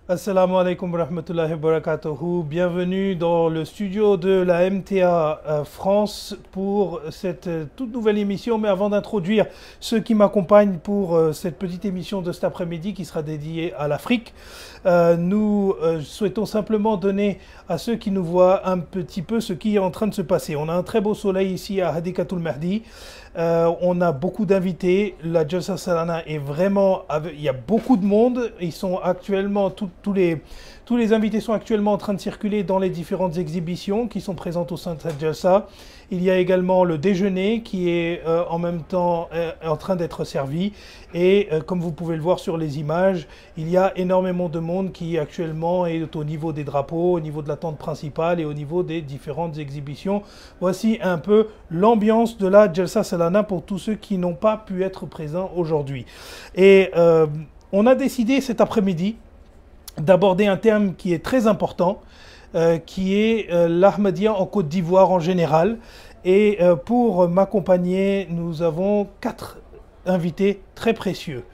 Assalamu alaikum wa rahmatullahi wa barakatuhu. Bienvenue dans le studio de la MTA France pour cette toute nouvelle émission. Mais avant d'introduire ceux qui m'accompagnent pour cette petite émission de cet après-midi qui sera dédiée à l'Afrique, nous souhaitons simplement donner à ceux qui nous voient un petit peu ce qui est en train de se passer. On a un très beau soleil ici à Hadikatul Mahdi. On a beaucoup d'invités. La Jalsa Salana est vraiment... Il y a beaucoup de monde. Ils sont actuellement... Tous les invités sont actuellement en train de circuler dans les différentes exhibitions qui sont présentes au sein de cette Jalsa. Il y a également le déjeuner qui est en même temps en train d'être servi. Et comme vous pouvez le voir sur les images, il y a énormément de monde qui actuellement est au niveau des drapeaux, au niveau de la tente principale et au niveau des différentes exhibitions. Voici un peu l'ambiance de la Jalsa Salana pour tous ceux qui n'ont pas pu être présents aujourd'hui. Et on a décidé cet après-midi d'aborder un terme qui est très important, qui est l'Ahmadiyya en Côte d'Ivoire en général. Et pour m'accompagner, nous avons 4 invités très précieux.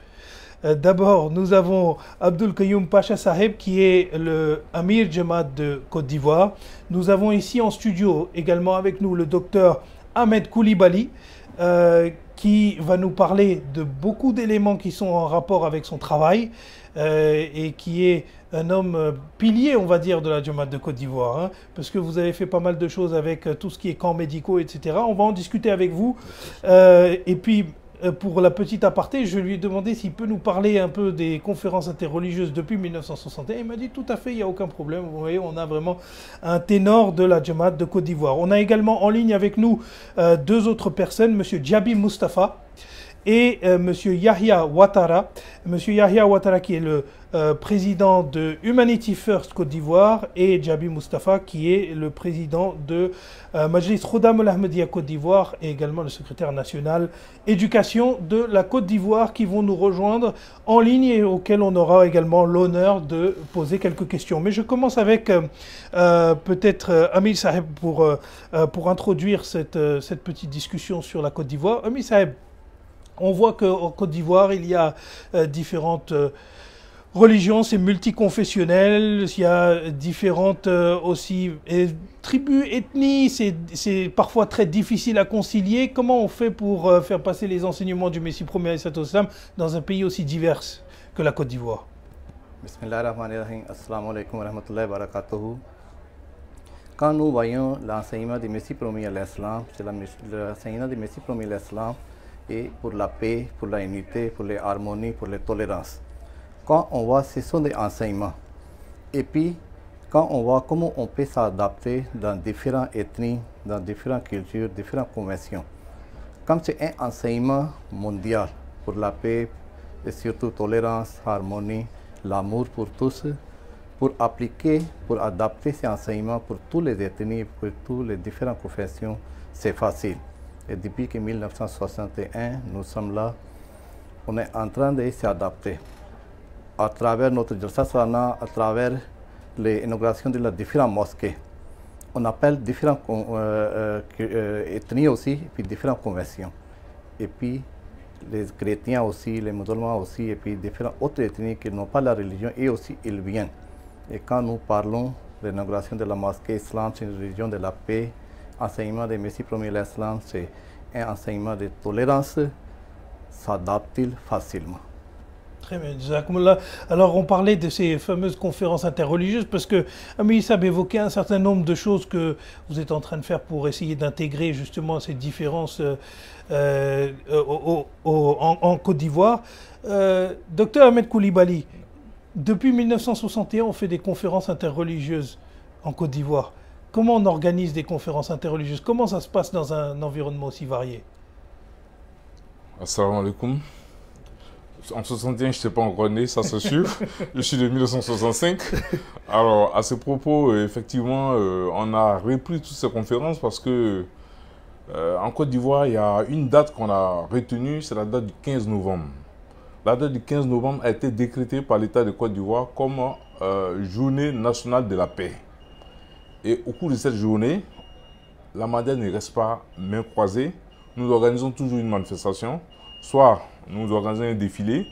D'abord, nous avons Abdul Qayyum Pacha Saheb, qui est le Amir Jamaat de Côte d'Ivoire. Nous avons ici en studio également avec nous le docteur Ahmed Koulibaly, qui va nous parler de beaucoup d'éléments qui sont en rapport avec son travail et qui est un homme pilier, on va dire, de la Jamaat de Côte d'Ivoire, hein, parce que vous avez fait pas mal de choses avec tout ce qui est camps médicaux, etc. On va en discuter avec vous. Et puis, pour la petite aparté, je lui ai demandé s'il peut nous parler un peu des conférences interreligieuses depuis 1961. Il m'a dit tout à fait, il n'y a aucun problème. Vous voyez, on a vraiment un ténor de la Jamaat de Côte d'Ivoire. On a également en ligne avec nous 2 autres personnes, M. Djabi Mustafa et M. Yahya Ouattara. M. Yahya Ouattara qui est le président de Humanity First Côte d'Ivoire et Djabi Mustafa qui est le président de Majlis Khodam al-Ahmadiyya Côte d'Ivoire et également le secrétaire national éducation de la Côte d'Ivoire qui vont nous rejoindre en ligne et auxquels on aura également l'honneur de poser quelques questions. Mais je commence avec peut-être Amir Saheb pour introduire cette petite discussion sur la Côte d'Ivoire. Amir Saheb, on voit qu'en Côte d'Ivoire, il y a différentes religions, c'est multiconfessionnel, il y a différentes aussi tribus, ethnies, c'est parfois très difficile à concilier. Comment on fait pour faire passer les enseignements du Messie premier dans un pays aussi divers que la Côte d'Ivoire? Bismillahirrahmanirrahim. Assalamu alaikum wa rahmatullahi wa barakatuhu. Quand nous voyons l'enseignement du Messie premier l'Islam, c'est l'enseignement du Messie premier l'Islam et pour la paix, pour la unité, pour l'harmonie, pour la tolérance. Quand on voit ce sont des enseignements, et puis quand on voit comment on peut s'adapter dans différentes ethnies, dans différentes cultures, différentes conventions, comme c'est un enseignement mondial pour la paix et surtout tolérance, harmonie, l'amour pour tous, pour appliquer, pour adapter ces enseignements pour toutes les ethnies, pour toutes les différentes confessions, c'est facile. Et depuis que 1961, nous sommes là, on est en train de s'adapter. À travers notre Jalsa Salana, à travers l'intégration de les différentes mosquées, on appelle différentes ethnies aussi, et puis différentes conventions. Et puis les chrétiens aussi, les musulmans aussi, et puis différentes autres ethnies qui n'ont pas la religion, et aussi ils viennent. Et quand nous parlons de l'intégration de la mosquée islam, c'est une religion de la paix, enseignement de Messie premier l'Islam, c'est un enseignement de tolérance, s'adapte-t-il facilement. Très bien, Jazakumullah. Alors on parlait de ces fameuses conférences interreligieuses parce que Amir Saheb évoquait un certain nombre de choses que vous êtes en train de faire pour essayer d'intégrer justement ces différences en Côte d'Ivoire. Docteur Ahmed Koulibaly, depuis 1961, on fait des conférences interreligieuses en Côte d'Ivoire. Comment on organise des conférences interreligieuses? Comment ça se passe dans un environnement aussi varié? Assalamu alaikum. En 61, je ne sais pas encore né, ça c'est sûr. Je suis de 1965. Alors, à ce propos, effectivement, on a repris toutes ces conférences parce que en Côte d'Ivoire, il y a une date qu'on a retenue, c'est la date du 15 novembre. La date du 15 novembre a été décrétée par l'État de Côte d'Ivoire comme journée nationale de la paix. Et au cours de cette journée, la Madère ne reste pas main croisée. Nous organisons toujours une manifestation. Soit nous organisons un défilé,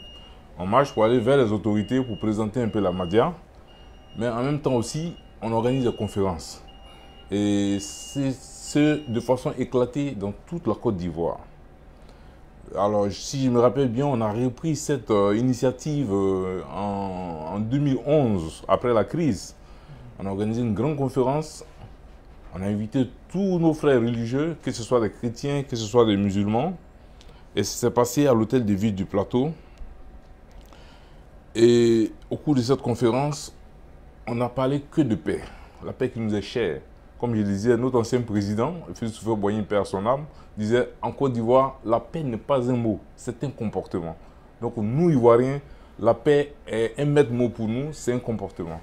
on marche pour aller vers les autorités pour présenter un peu la Mahdia. Mais en même temps aussi, on organise des conférences. Et c'est de façon éclatée dans toute la Côte d'Ivoire. Alors, si je me rappelle bien, on a repris cette initiative en 2011, après la crise. On a organisé une grande conférence. On a invité tous nos frères religieux, que ce soit des chrétiens, que ce soit des musulmans. Et ça s'est passé à l'hôtel de ville du Plateau. Et au cours de cette conférence, on n'a parlé que de paix. La paix qui nous est chère. Comme je disais, notre ancien président, Félix Houphouët-Boigny, père son âme, disait en Côte d'Ivoire, la paix n'est pas un mot, c'est un comportement. Donc nous, Ivoiriens, la paix est un maître mot pour nous, c'est un comportement.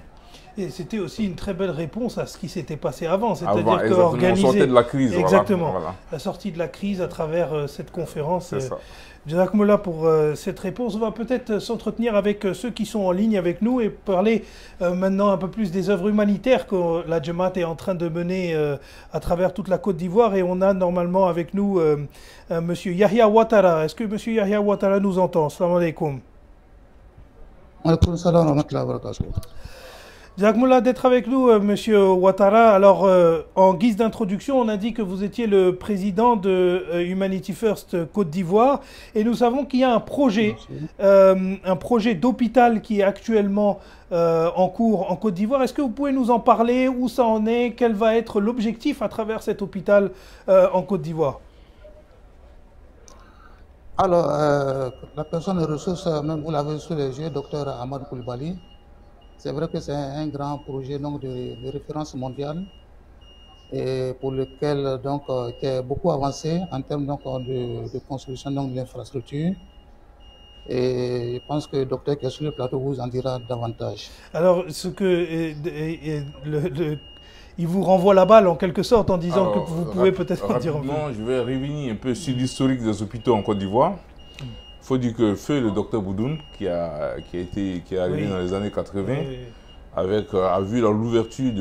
Et c'était aussi une très belle réponse à ce qui s'était passé avant, c'est-à-dire qu'organiser... On sortait de la crise. Exactement, voilà. La sortie de la crise à travers cette conférence. C'est ça. Jazakumullah pour cette réponse. On va peut-être s'entretenir avec ceux qui sont en ligne avec nous et parler maintenant un peu plus des œuvres humanitaires que la Jamaat est en train de mener à travers toute la Côte d'Ivoire. Et on a normalement avec nous M. Yahya Ouattara. Est-ce que M. Yahya Ouattara nous entend? Salam alaikum. Alaikum salam wa rahmatullahi wa barakatuh. Jazakumullah d'être avec nous, Monsieur Ouattara. Alors, en guise d'introduction, on a dit que vous étiez le président de Humanity First Côte d'Ivoire, et nous savons qu'il y a un projet d'hôpital qui est actuellement en cours en Côte d'Ivoire. Est-ce que vous pouvez nous en parler? Où ça en est? Quel va être l'objectif à travers cet hôpital en Côte d'Ivoire? Alors, la personne de ressources, même vous l'avez sous les yeux, Dr Ahmad Koulibaly. C'est vrai que c'est un grand projet donc, de référence mondiale et pour lequel donc, qui est beaucoup avancé en termes donc, de construction de l'infrastructure. Et je pense que le docteur qui est sur le plateau vous en dira davantage. Alors, il vous renvoie la balle en quelque sorte en disant que vous pouvez peut-être en dire un peu. Je vais revenir un peu sur l'historique des hôpitaux en Côte d'Ivoire. Il faut dire que feu le docteur Boudoun, qui est arrivé dans les années 80, a vu l'ouverture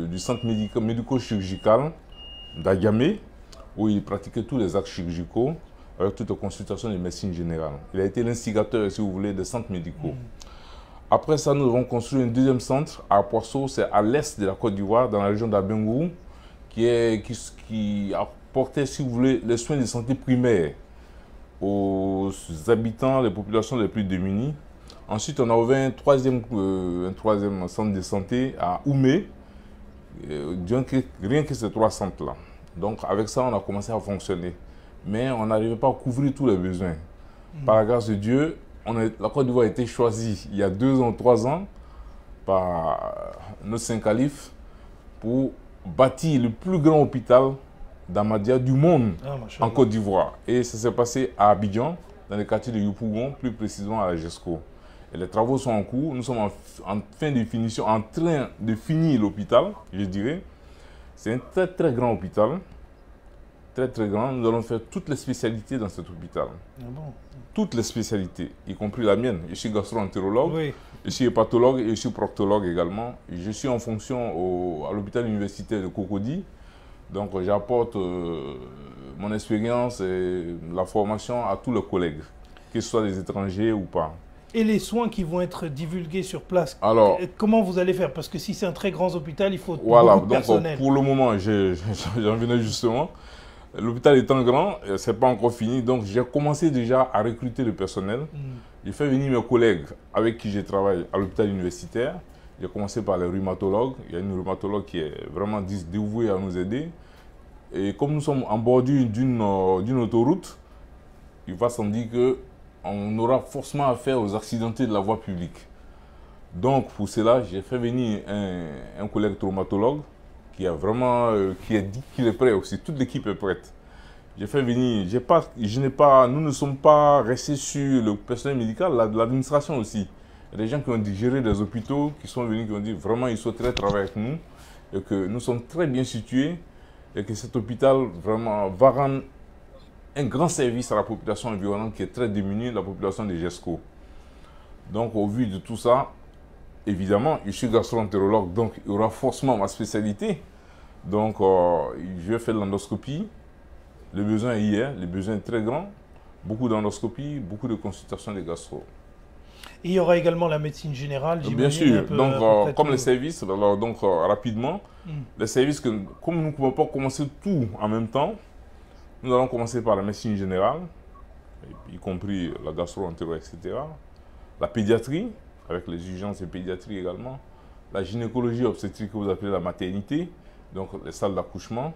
du centre médico-chirurgical d'Agamé, où il pratiquait tous les actes chirurgicaux, avec toute la consultation de médecine générale. Il a été l'instigateur, si vous voulez, des centres médicaux. Après ça, nous avons construit un deuxième centre à Poisson, c'est à l'est de la Côte d'Ivoire, dans la région d'Abengourou, qui apportait, si vous voulez, les soins de santé primaires aux habitants, les populations les plus démunies. Ensuite, on a ouvert un troisième centre de santé à Oumé, rien que ces trois centres-là. Donc, avec ça, on a commencé à fonctionner. Mais on n'arrivait pas à couvrir tous les besoins. Par la grâce de Dieu, la Côte d'Ivoire a été choisie il y a 2 ans, 3 ans, par notre Saint Calife pour bâtir le plus grand hôpital d'Amadia du monde en Côte d'Ivoire. Et ça s'est passé à Abidjan, dans le quartier de Yopougon, plus précisément à la GESCO. Et les travaux sont en cours. Nous sommes en fin de finition, en train de finir l'hôpital, je dirais. C'est un très très grand hôpital. Très très grand. Nous allons faire toutes les spécialités dans cet hôpital. Toutes les spécialités, y compris la mienne. Je suis gastro-entérologue, je suis hépatologue et je suis proctologue également. Je suis en fonction à l'hôpital universitaire de Cocody. Donc j'apporte mon expérience et la formation à tous les collègues, que ce soit des étrangers ou pas. Et les soins qui vont être divulgués sur place, alors, comment vous allez faire? Parce que si c'est un très grand hôpital, il faut beaucoup de personnel. Pour le moment, j'en venais justement. L'hôpital étant grand, ce n'est pas encore fini, donc j'ai commencé déjà à recruter le personnel. J'ai fait venir mes collègues avec qui je travaille à l'hôpital universitaire. J'ai commencé par les rhumatologues. Il y a une rhumatologue qui est vraiment dévouée à nous aider. Et comme nous sommes en bordure d'une autoroute, il va sans dire qu'on aura forcément affaire aux accidentés de la voie publique. Donc pour cela, j'ai fait venir un collègue traumatologue qui est dit qu'il est prêt aussi. Toute l'équipe est prête. J'ai fait venir, nous ne sommes pas restés sur le personnel médical, l'administration aussi. Il y a des gens qui ont géré des hôpitaux, qui sont venus, qui ont dit vraiment ils souhaiteraient travailler avec nous et que nous sommes très bien situés et que cet hôpital vraiment va rendre un grand service à la population environnante qui est très démunie, la population de GESCO. Donc au vu de tout ça, évidemment, je suis gastro-entérologue, donc il y aura forcément ma spécialité. Donc je vais faire de l'endoscopie. Le besoin est hier, le besoin est très grand. Beaucoup d'endoscopie, beaucoup de consultations de gastro. Et il y aura également la médecine générale, Bien j'imagine. sûr, donc comme les tout. services, alors donc rapidement, les services que comme nous ne pouvons pas commencer tout en même temps, nous allons commencer par la médecine générale, y compris la gastro-entérologie, etc. La pédiatrie, avec les urgences et pédiatrie également. La gynécologie obstétrique que vous appelez la maternité, donc les salles d'accouchement.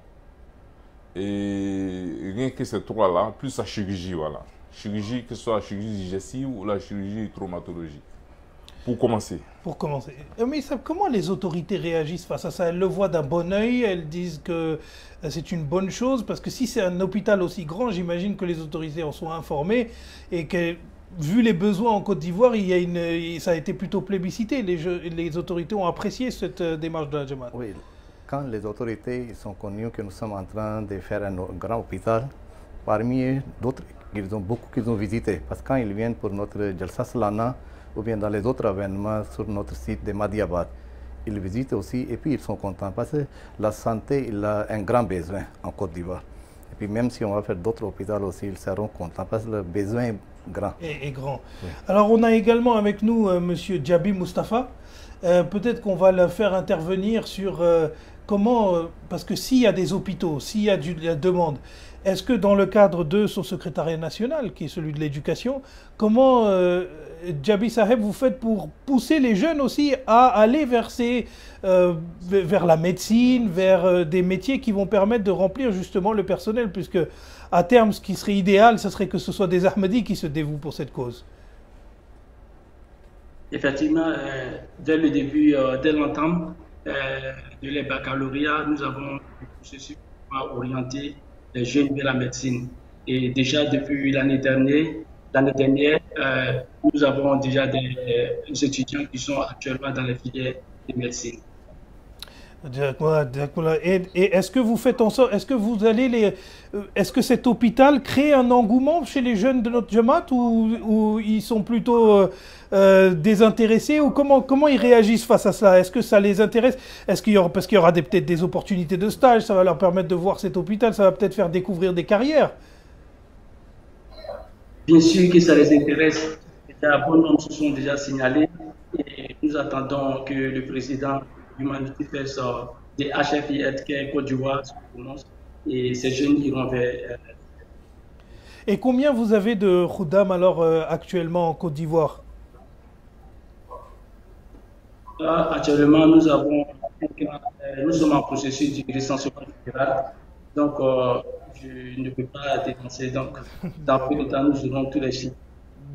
Et rien que ces trois-là, plus la chirurgie, voilà. Chirurgie, que ce soit la chirurgie digestive ou la chirurgie traumatologique. Pour commencer. Pour commencer. Mais comment les autorités réagissent face à ça? Elles le voient d'un bon œil, elles disent que c'est une bonne chose, parce que si c'est un hôpital aussi grand, j'imagine que les autorités en sont informées et que, vu les besoins en Côte d'Ivoire, ça a été plutôt plébiscité. Les autorités ont apprécié cette démarche de la Jamaat. Oui, quand les autorités sont connues que nous sommes en train de faire un grand hôpital, parmi d'autres, ils ont beaucoup qu'ils ont visité. Parce que quand ils viennent pour notre Jalsa Salana ou bien dans les autres événements sur notre site de Madiabad, ils visitent aussi et puis ils sont contents parce que la santé, il a un grand besoin en Côte d'Ivoire. Et puis même si on va faire d'autres hôpitaux aussi, ils seront contents parce que le besoin est grand. Et grand. Oui. Alors on a également avec nous Monsieur Djabi Moustapha. Peut-être qu'on va le faire intervenir sur comment, parce que s'il y a des hôpitaux, s'il y a de la demande, est-ce que dans le cadre de son secrétariat national, qui est celui de l'éducation, comment, Djabi Saheb, vous faites pour pousser les jeunes aussi à aller vers la médecine, vers des métiers qui vont permettre de remplir justement le personnel, puisque à terme, ce qui serait idéal, ce serait que ce soit des Ahmadis qui se dévouent pour cette cause. Effectivement, dès le début, dès l'entame de les baccalauréats, nous avons orienté les jeunes vers la médecine. Et déjà depuis l'année dernière, nous avons déjà des étudiants qui sont actuellement dans les filières de médecine. Et est-ce que vous faites en sorte, est-ce que cet hôpital crée un engouement chez les jeunes de notre Jamaat ou ils sont plutôt désintéressés ou comment ils réagissent face à cela? Est-ce que ça les intéresse? Parce qu'il y aura peut-être des opportunités de stage, ça va leur permettre de voir cet hôpital, ça va peut-être faire découvrir des carrières. Bien sûr que ça les intéresse. Bon nombre se sont déjà signalés et nous attendons que le président Humanity First des HFI Côte d'Ivoire se prononce et ces jeunes iront vers. Et combien vous avez de Khuddam alors actuellement en Côte d'Ivoire? Actuellement, nous sommes en processus de licenciement fédéral, donc je ne peux pas dénoncer. Donc, dans peu de temps, nous aurons tous les chiffres.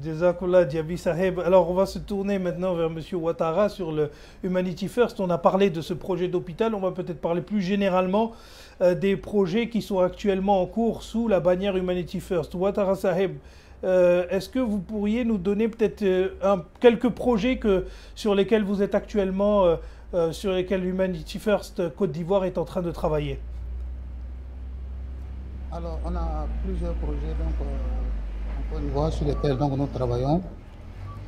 Jazakallah Djabi Saheb. Alors on va se tourner maintenant vers M. Ouattara sur le Humanity First. On a parlé de ce projet d'hôpital, on va peut-être parler plus généralement des projets qui sont actuellement en cours sous la bannière Humanity First. Ouattara Saheb, est-ce que vous pourriez nous donner peut-être quelques projets sur lesquels vous êtes actuellement, sur lesquels Humanity First Côte d'Ivoire est en train de travailler? Alors, on a plusieurs projets en Côte d'Ivoire sur lesquels nous travaillons,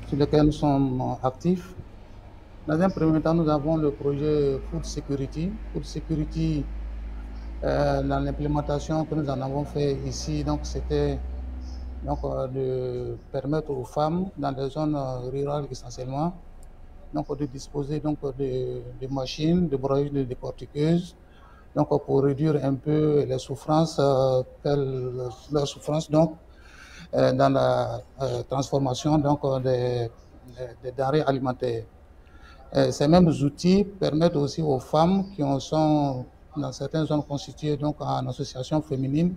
sur lesquels nous sommes actifs. Dans un premier temps, nous avons le projet Food Security. Food Security, dans l'implémentation que nous en avons fait ici, c'était de permettre aux femmes dans les zones rurales essentiellement de disposer de machines, de broyeuses, de décortiqueuses, pour réduire un peu les souffrances, leurs souffrances dans la transformation des denrées alimentaires. Ces mêmes outils permettent aussi aux femmes qui sont dans certaines zones constituées en associations féminines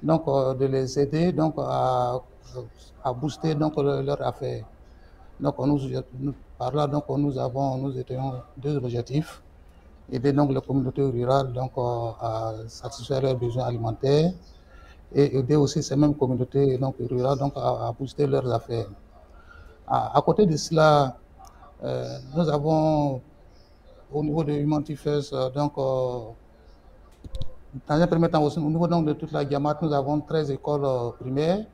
de les aider à booster leur affaire. Par là nous étions deux objectifs: aider les communautés rurales à satisfaire leurs besoins alimentaires et aider aussi ces mêmes communautés rurales à booster leurs affaires. À côté de cela, nous avons au niveau de Humanity First, dans un premier temps aussi, au niveau de toute la Jamaat, nous avons 13 écoles primaires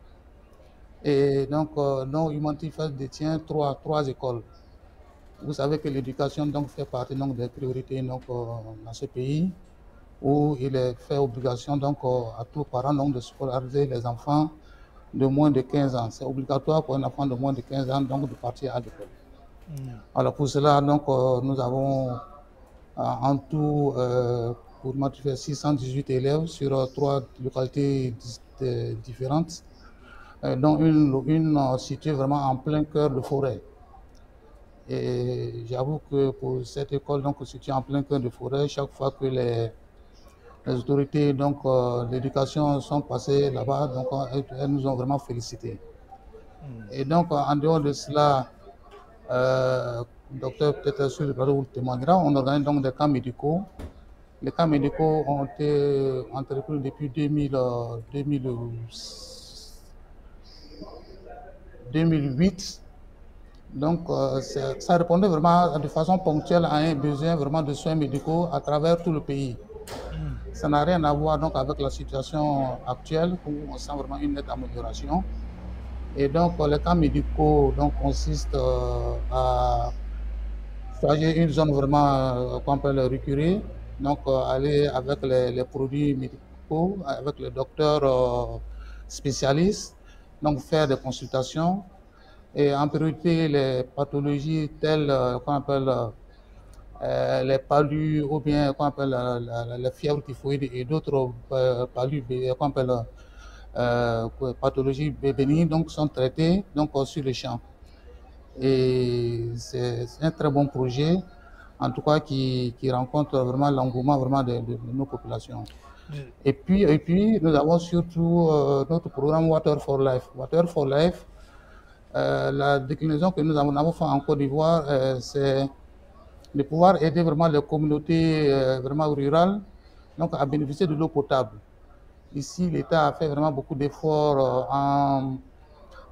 et Humanity First détient trois écoles. Vous savez que l'éducation fait partie des priorités dans ce pays, où il est fait obligation à tous les parents de scolariser les enfants de moins de 15 ans. C'est obligatoire pour un enfant de moins de 15 ans donc, de partir à l'école. Alors pour cela, donc, nous avons en tout pour motiver 618 élèves sur 3 localités différentes, dont une située vraiment en plein cœur de forêt. Et j'avoue que pour cette école donc située en plein cœur de forêt, chaque fois que les autorités d'éducation sont passées là-bas, donc elles nous ont vraiment félicités. Et donc en dehors de cela, docteur peut-être sur le plateau vous témoignera, on organise donc des camps médicaux. Les camps médicaux ont été entrepris depuis 2008. Donc, ça répondait vraiment de façon ponctuelle à un besoin vraiment de soins médicaux à travers tout le pays. Ça n'a rien à voir donc avec la situation actuelle où on sent vraiment une nette amélioration. Et donc, les camps médicaux consistent à choisir une zone vraiment qu'on peut récupérer. Donc, aller avec les produits médicaux, avec les docteurs spécialistes, donc faire des consultations. Et en priorité, les pathologies telles qu'on appelle les palus ou bien qu'on appelle les fièvres typhoïdes et d'autres palus qu'on appelle pathologies bénignes donc sont traitées donc sur le champ. Et c'est un très bon projet, en tout cas qui rencontre vraiment l'engouement vraiment de nos populations. Et puis nous avons surtout notre programme Water for Life. Water for Life, la déclinaison que nous avons fait en Côte d'Ivoire, c'est de pouvoir aider vraiment les communautés vraiment rurales donc à bénéficier de l'eau potable. Ici, l'État a fait vraiment beaucoup d'efforts en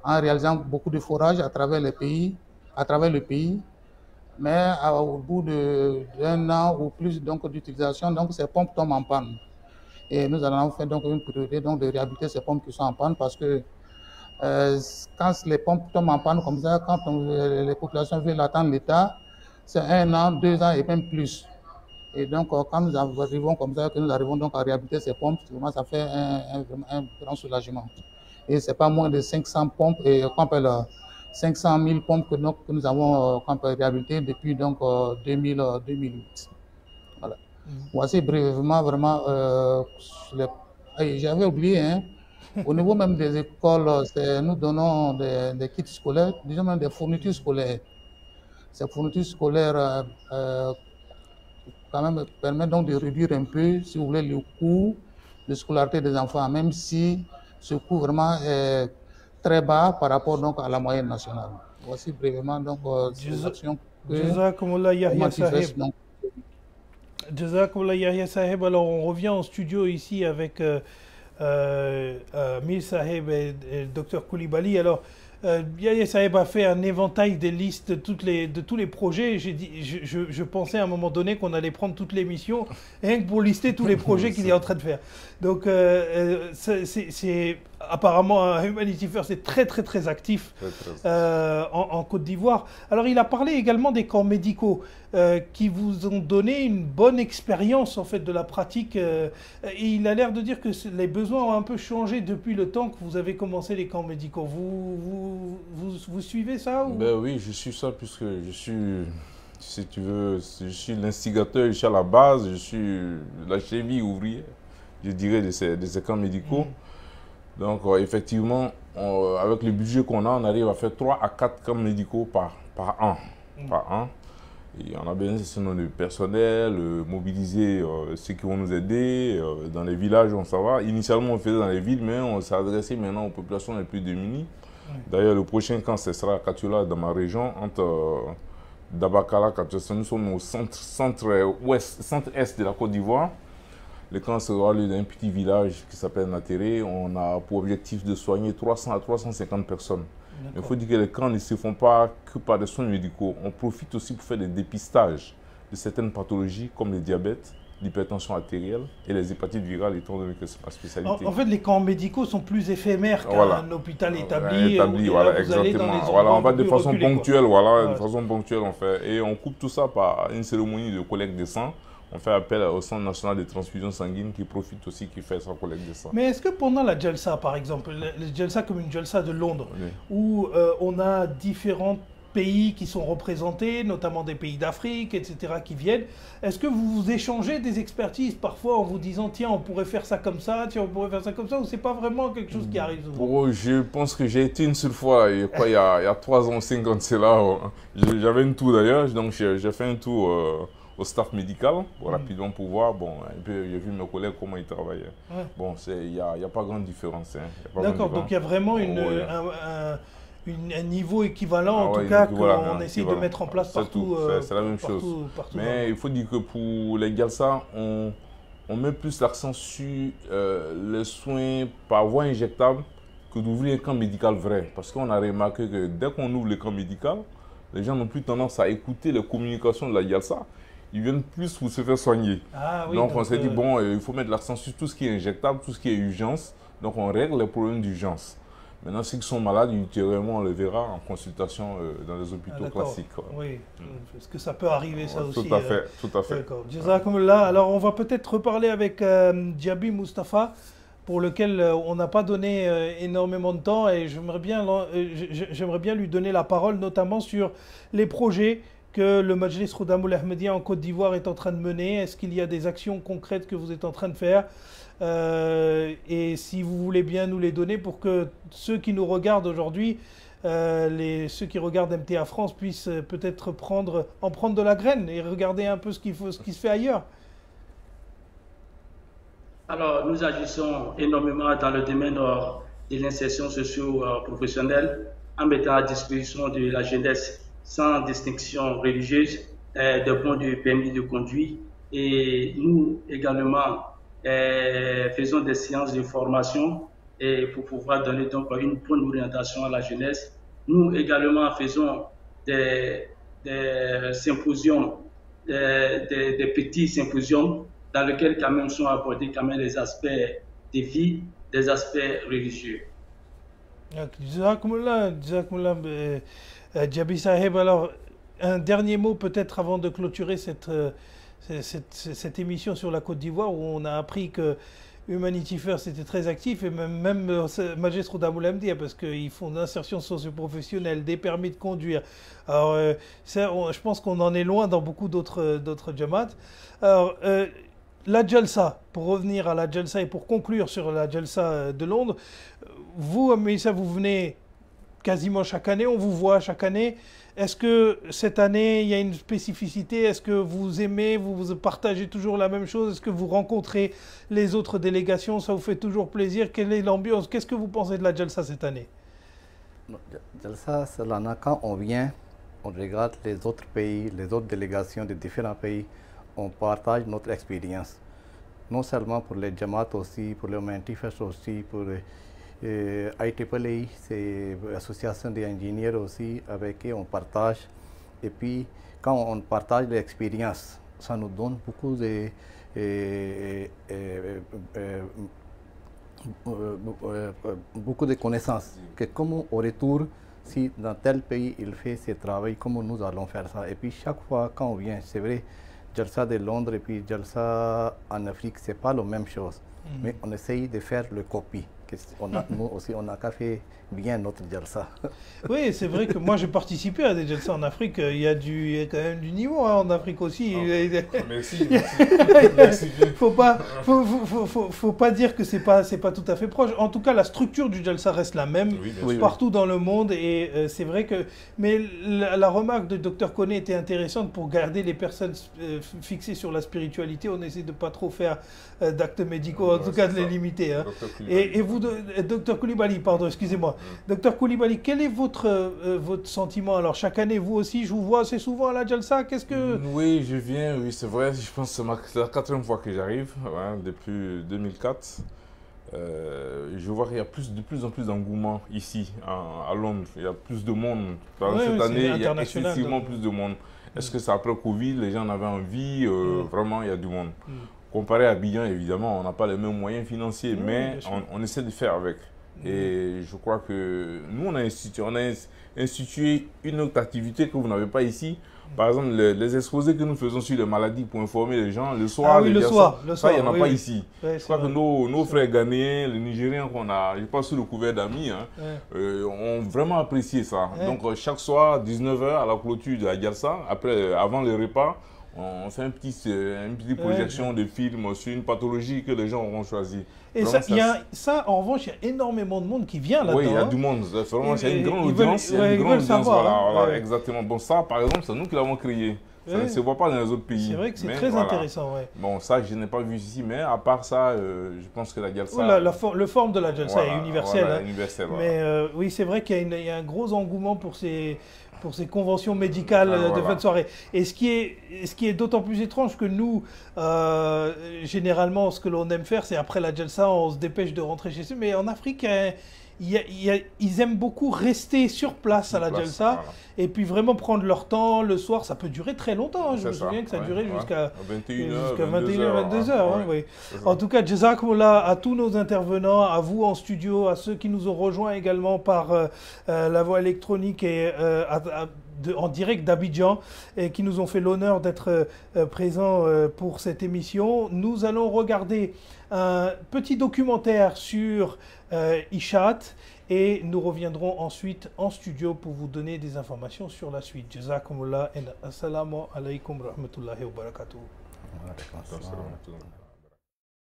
réalisant beaucoup de forages à travers le pays, mais au bout d'un an ou plus d'utilisation, donc ces pompes tombent en panne. Et nous allons faire donc une priorité de réhabiliter ces pompes qui sont en panne parce que quand les pompes tombent en panne comme ça, quand les populations veulent attendre l'État, c'est 1 an, 2 ans et même plus. Et donc, quand nous arrivons comme ça, que nous arrivons donc à réhabiliter ces pompes, vraiment, ça fait un grand soulagement. Et ce n'est pas moins de 500 pompes, et qu'on appelle 500 000 pompes que nous avons réhabilitées depuis donc, 2008. Voilà. Voici brièvement, vraiment, j'avais oublié, hein, au niveau même des écoles, nous donnons des kits scolaires, disons même des fournitures scolaires. Ces fournitures scolaires quand même permettent donc de réduire un peu, si vous voulez, le coût de scolarité des enfants, même si ce coût vraiment est très bas par rapport donc à la moyenne nationale. Voici brièvement donc ces actions que Jazakumullah Yahya Saheb. Jazakumullah Yahya Saheb. Alors on revient en studio ici avec Mir Saheb et le docteur Koulibaly. Alors Yahya Saheb a fait un éventail des listes de tous les projets. Je pensais à un moment donné qu'on allait prendre toute l'émission rien que pour lister tous les projets qu'il est en train de faire. Donc c'est apparemment un Humanity First est très actif en Côte d'Ivoire. Alors il a parlé également des camps médicaux qui vous ont donné une bonne expérience en fait de la pratique. Et il a l'air de dire que les besoins ont un peu changé depuis le temps que vous avez commencé les camps médicaux. Vous suivez ça ou... Ben oui, je suis ça puisque je suis, si tu veux, je suis l'instigateur, je suis à la base, je suis la cheville ouvrière, je dirais, de ces camps médicaux. Donc effectivement, avec le budget qu'on a, on arrive à faire 3 à 4 camps médicaux par an. Et on a besoin de personnel, mobiliser ceux qui vont nous aider. Dans les villages, on s'en va. Initialement, on faisait dans les villes, mais on s'est adressé maintenant aux populations les plus démunies. D'ailleurs, le prochain camp, ce sera à Katiola, dans ma région, entre Dabakala et Katiola. Nous sommes au centre-est de la Côte d'Ivoire. Le camp sera dans un petit village qui s'appelle Natéré. On a pour objectif de soigner 300 à 350 personnes. Il faut dire que les camps ne se font pas que par des soins médicaux. On profite aussi pour faire des dépistages de certaines pathologies comme le diabète, l'hypertension artérielle et les hépatites virales, étant donné que c'est ma spécialité. En fait, les camps médicaux sont plus éphémères qu'un hôpital établi. Voilà, exactement. Voilà, on va de façon ponctuelle, de façon ponctuelle on fait. Et on coupe tout ça par une cérémonie de collecte de sang. on fait appel au Centre national de transfusion sanguine qui profite aussi, qui fait sa collecte de sang. Mais est-ce que pendant la Jalsa, par exemple, la Jalsa comme une Jalsa de Londres, Oui. où on a différents pays qui sont représentés, notamment des pays d'Afrique, etc., qui viennent, est-ce que vous échangez des expertises parfois en vous disant, tiens, on pourrait faire ça comme ça, tiens, on pourrait faire ça comme ça, ou c'est pas vraiment quelque chose qui arrive souvent? Bon, je pense que j'ai été une seule fois, il y a 3 ans, 5 ans, c'est là, j'avais un tour d'ailleurs, donc j'ai fait un tour au staff médical, rapidement pour voir, bon, un peu, j'ai vu mes collègues comment ils travaillaient. Ouais. Bon, il n'y a pas grande différence. Hein. D'accord, donc il y a vraiment un niveau équivalent, en tout cas, qu'on essaie de mettre en place partout. C'est la même chose. Mais il faut dire que pour les Jalsa, on met plus l'accent sur les soins par voie injectable que d'ouvrir un camp médical vrai. Parce qu'on a remarqué que dès qu'on ouvre le camp médical, les gens n'ont plus tendance à écouter les communications de la Jalsa. Ils viennent plus pour se faire soigner. Ah, oui, donc on s'est dit, bon, il faut mettre l'accent sur tout ce qui est injectable, tout ce qui est urgence. Donc on règle les problèmes d'urgence. Maintenant, ceux qui sont malades, ultérieurement, on le verra en consultation dans les hôpitaux classiques. Oui, parce que ça peut arriver, ça aussi. Tout à fait, tout à fait. D'accord. Jazakumullah. Alors, on va peut-être reparler avec Diaby Moustapha, pour lequel on n'a pas donné énormément de temps, et j'aimerais bien lui donner la parole, notamment sur les projets que le Majlis Khoudamoul Ahmadiyya en Côte d'Ivoire est en train de mener. Est-ce qu'il y a des actions concrètes que vous êtes en train de faire? Et si vous voulez bien nous les donner pour que ceux qui nous regardent aujourd'hui, ceux qui regardent MTA France puissent peut-être en prendre de la graine et regarder un peu ce qui se fait ailleurs. Alors, nous agissons énormément dans le domaine de l'insertion socio-professionnelle en mettant à disposition de la jeunesse sans distinction religieuse des bons de permis de conduire. Et nous également faisons des séances de formation pour pouvoir donner donc une bonne orientation à la jeunesse. Nous également faisons des symposiums, des petits symposiums dans lesquels quand même sont abordés quand même les aspects de vie, des aspects religieux. Jazakumullah, Diaby Saheb. Alors, un dernier mot peut-être avant de clôturer cette émission sur la Côte d'Ivoire, où on a appris que Humanity First était très actif, et même Majlis Khoudamoul Ahmadiyya, parce qu'ils font de l'insertion socio-professionnelle, des permis de conduire. Alors, je pense qu'on en est loin dans beaucoup d'autres Jamaat. Alors, la Jalsa, pour revenir à la Jalsa et pour conclure sur la Jalsa de Londres, vous, Meissa, vous venez quasiment chaque année, on vous voit chaque année. Est-ce que cette année, il y a une spécificité? Est-ce que vous aimez, vous partagez toujours la même chose? Est-ce que vous rencontrez les autres délégations? Ça vous fait toujours plaisir? Quelle est l'ambiance? Qu'est-ce que vous pensez de la Jalsa cette année? Jalsa, c'est l'année quand on vient, on regarde les autres pays, les autres délégations de différents pays, on partage notre expérience. Non seulement pour les Jamaat aussi, pour les Humanity First aussi, pour IEEE, c'est l'association des ingénieurs aussi, avec qui on partage. Et puis, quand on partage l'expérience, ça nous donne beaucoup de connaissances. Que comme au retour, si dans tel pays il fait ce travail, comment nous allons faire ça. Et puis, chaque fois quand on vient, c'est vrai, Jalsa de Londres et puis Jalsa en Afrique, c'est pas la même chose. Mais on essaye de faire le copie. Nous aussi, on n'a qu'à faire bien notre Jalsa. Oui, c'est vrai que moi j'ai participé à des Jalsa en Afrique. Il y a quand même du niveau en Afrique aussi. Merci. Faut pas dire que c'est pas tout à fait proche. En tout cas, la structure du Jalsa reste la même partout dans le monde. Et c'est vrai que. Mais la remarque de Dr Koné était intéressante pour garder les personnes fixées sur la spiritualité. On essaie de pas trop faire d'actes médicaux, en tout cas de les limiter. Hein. Et vous, Dr Koulibaly, pardon, excusez-moi. Dr Koulibaly, quel est votre sentiment? Alors, chaque année, vous aussi, je vous vois assez souvent à la Jalsa. Qu'est-ce que... Oui, je viens, oui, c'est vrai. Je pense que c'est la 4e fois que j'arrive, depuis 2004. Je vois qu'il y a de plus en plus d'engouement ici, à Londres. Il y a plus de monde. Cette année, il y a excessivement plus de monde. Est-ce que c'est après Covid, les gens avaient envie? Vraiment, il y a du monde. Comparé à Abidjan, évidemment, on n'a pas les mêmes moyens financiers, mais on essaie de faire avec. Et je crois que nous, on a institué une autre activité que vous n'avez pas ici. Par exemple, les exposés que nous faisons sur les maladies pour informer les gens, le soir, le soir, ça, il n'y en a pas ici. Ouais, je crois que nos frères ghanéens, les Nigériens qu'on a, je pense sous le couvert d'amis, ont vraiment apprécié ça. Donc, chaque soir, 19h, à la clôture de la Jalsa, avant le repas, on fait une petite projection de films sur une pathologie que les gens auront choisi. Et ça, en revanche, il y a énormément de monde qui vient là-dedans. Oui, il y a du monde. Vraiment, c'est une grande audience. Une grande audience, voilà, exactement. Bon, ça, par exemple, c'est nous qui l'avons créé. Ça ne se voit pas dans les autres pays. C'est vrai que c'est très intéressant. Bon, ça, je n'ai pas vu ici, mais à part ça, je pense que la Jalsa... Le forme de la Jalsa est universel. Voilà, universel, mais oui, c'est vrai qu'il y a un gros engouement pour ces conventions médicales de fin de soirée. Et ce qui est d'autant plus étrange que nous, généralement, ce que l'on aime faire, c'est après la Jalsa, on se dépêche de rentrer chez eux. Mais en Afrique, ils aiment beaucoup rester sur place à la Jalsa et puis vraiment prendre leur temps. Le soir, ça peut durer très longtemps. Je me souviens que ça durait jusqu'à 21h, 22h. En tout cas, Jazakumullah à tous nos intervenants, à vous en studio, à ceux qui nous ont rejoints également par la voie électronique et en direct d'Abidjan et qui nous ont fait l'honneur d'être présents pour cette émission. Nous allons regarder un petit documentaire sur Ishat et nous reviendrons ensuite en studio pour vous donner des informations sur la suite. Jazakumullah et assalamu alaikum rahmatullahi wa barakatuh.